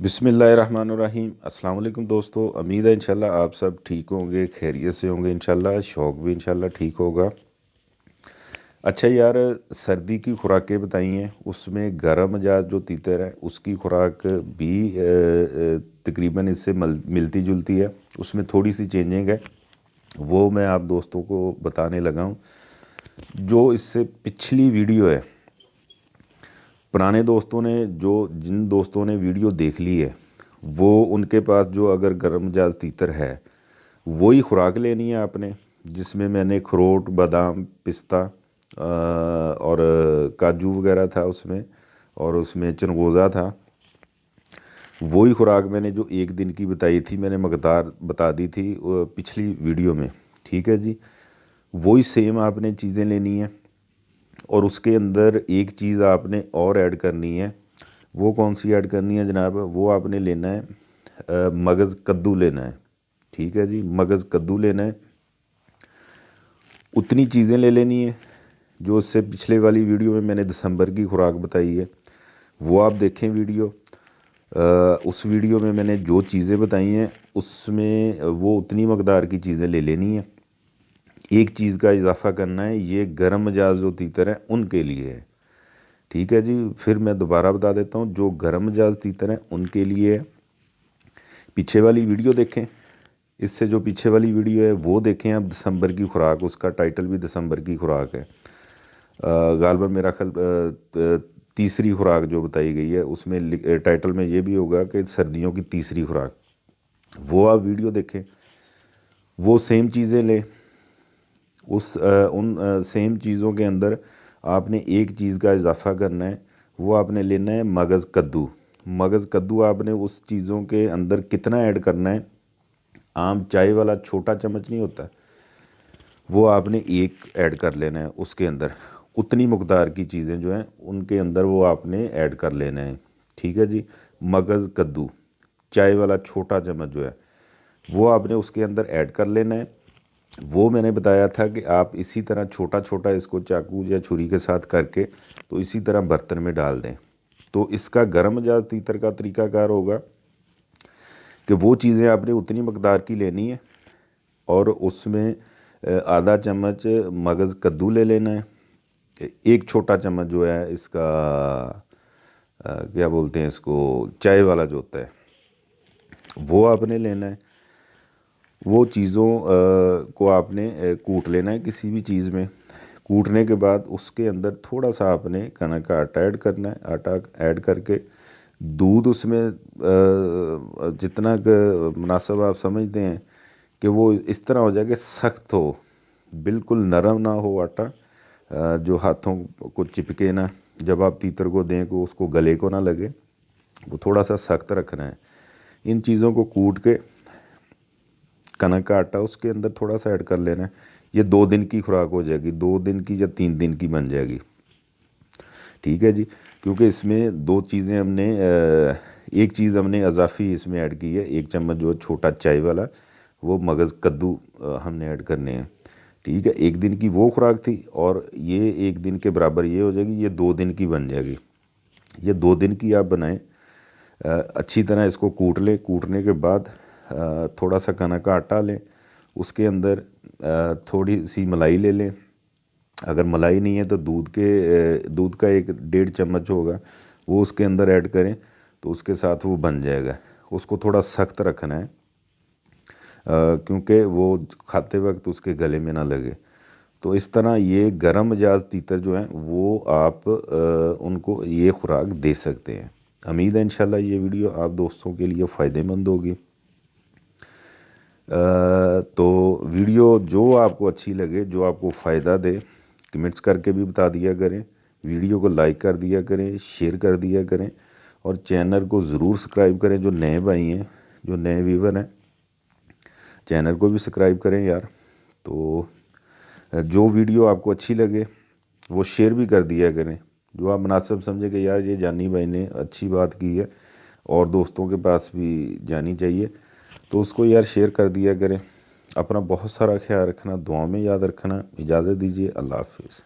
बिस्मिल्लाहिर्रहमानिर्रहीम। अस्सलाम वालेकुम दोस्तों, उम्मीद है इंशाल्लाह आप सब ठीक होंगे, खैरियत से होंगे इंशाल्लाह। शौक़ भी इंशाल्लाह ठीक होगा। अच्छा यार, सर्दी की खुराकें बताई हैं, उसमें गर्म मिजाज जो तीतर है उसकी खुराक भी तकरीबन इससे मिलती जुलती है। उसमें थोड़ी सी चेंजिंग है, वो मैं आप दोस्तों को बताने लगा हूँ। जो इससे पिछली वीडियो है, पुराने दोस्तों ने जिन दोस्तों ने वीडियो देख ली है, वो उनके पास जो अगर गर्म मिजाज तीतर है वही खुराक लेनी है आपने, जिसमें मैंने अखरोट, बादाम, पिस्ता और काजू वगैरह था उसमें, और उसमें चनगोज़ा था। वही खुराक मैंने जो एक दिन की बताई थी, मैंने मकदार बता दी थी पिछली वीडियो में। ठीक है जी, वही सेम आपने चीज़ें लेनी है, और उसके अंदर एक चीज़ आपने और ऐड करनी है। वो कौन सी ऐड करनी है जनाब? वो आपने लेना है मगज़ कद्दू लेना है। ठीक है जी, मगज़ कद्दू लेना है। उतनी चीज़ें ले लेनी है जो उससे पिछले वाली वीडियो में मैंने दिसंबर की खुराक बताई है, वो आप देखें वीडियो। उस वीडियो में मैंने जो चीज़ें बताई हैं उसमें वो उतनी मकदार की चीज़ें ले लेनी है। एक चीज़ का इजाफ़ा करना है, ये गर्म मिजाज जो तीतर हैं उनके लिए है। ठीक है जी, फिर मैं दोबारा बता देता हूँ, जो गर्म मिजाज तीतर हैं उनके लिए है। पीछे वाली वीडियो देखें, इससे जो पीछे वाली वीडियो है वो देखें आप। दिसंबर की खुराक, उसका टाइटल भी दिसंबर की खुराक है। गालबन मेरा ख्याल तीसरी खुराक जो बताई गई है उसमें टाइटल में ये भी होगा कि सर्दियों की तीसरी खुराक। वो आप वीडियो देखें, वो सेम चीज़ें लें। उन सेम चीज़ों के अंदर आपने एक चीज़ का इजाफ़ा करना है, वो आपने लेना है मगज़ कद्दू। मगज़ कद्दू आपने उस चीज़ों के अंदर कितना ऐड करना है? आम चाय वाला छोटा चम्मच नहीं होता, वो आपने एक ऐड कर लेना है उसके अंदर। उतनी मकदार की चीज़ें जो हैं उनके अंदर वो आपने ऐड कर लेना है। ठीक है जी, मगज़ कद्दू चाय वाला छोटा चम्मच जो है वो आपने उसके अंदर ऐड कर लेना है। वो मैंने बताया था कि आप इसी तरह छोटा छोटा इसको चाकू या छुरी के साथ करके तो इसी तरह बर्तन में डाल दें। तो इसका गर्म मिजाज तीतर का तरीक़ाकार होगा कि वो चीज़ें आपने उतनी मकदार की लेनी है, और उसमें आधा चम्मच मगज़ कद्दू ले लेना है। एक छोटा चम्मच जो है इसका क्या बोलते हैं इसको, चाय वाला जो होता है, वो आपने लेना है। वो चीज़ों को आपने कूट लेना है किसी भी चीज़ में। कूटने के बाद उसके अंदर थोड़ा सा आपने कनक का आटा ऐड करना है। आटा ऐड करके दूध उसमें जितना मुनासिब आप समझते हैं कि वो इस तरह हो जाए कि सख्त हो, बिल्कुल नरम ना हो आटा, जो हाथों को चिपके ना, जब आप तीतर को दें को उसको गले को ना लगे, वो थोड़ा सा सख्त रखना है। इन चीज़ों को कूट के कनक का आटा उसके अंदर थोड़ा सा ऐड कर लेना है। ये 2 दिन की खुराक हो जाएगी, 2 दिन की या 3 दिन की बन जाएगी। ठीक है जी, क्योंकि इसमें 2 चीज़ें हमने एक चीज़ हमने अजाफ़ी इसमें ऐड की है। 1 चम्मच जो छोटा चाय वाला, वो मगज़ कद्दू हमने ऐड करने हैं। ठीक है, 1 दिन की वो खुराक थी, और ये 1 दिन के बराबर ये हो जाएगी, ये 2 दिन की बन जाएगी। ये 2 दिन की आप बनाएं। अच्छी तरह इसको कूट लें। कूटने के बाद थोड़ा सा कनक का आटा लें, उसके अंदर थोड़ी सी मलाई ले लें। अगर मलाई नहीं है तो दूध का 1-1.5 चम्मच होगा, वो उसके अंदर ऐड करें तो उसके साथ वो बन जाएगा। उसको थोड़ा सख्त रखना है क्योंकि वो खाते वक्त उसके गले में ना लगे। तो इस तरह ये गर्म मिजाज तीतर जो हैं वो आप उनको ये खुराक दे सकते हैं। उम्मीद है इंशाल्लाह ये वीडियो आप दोस्तों के लिए फ़ायदेमंद होगी। तो वीडियो जो आपको अच्छी लगे, जो आपको फ़ायदा दे, कमेंट्स करके भी बता दिया करें। वीडियो को लाइक कर दिया करें, शेयर कर दिया करें, और चैनल को ज़रूर सब्सक्राइब करें। जो नए भाई हैं, जो नए व्यूवर हैं, चैनल को भी सब्सक्राइब करें यार। तो जो वीडियो आपको अच्छी लगे वो शेयर भी कर दिया करें। जो आप मुनासिब समझे कि यार ये जानी भाई ने अच्छी बात की है और दोस्तों के पास भी जानी चाहिए, तो उसको यार शेयर कर दिया करें। अपना बहुत सारा ख्याल रखना, दुआ में याद रखना। इजाज़त दीजिए, अल्लाह हाफिज़।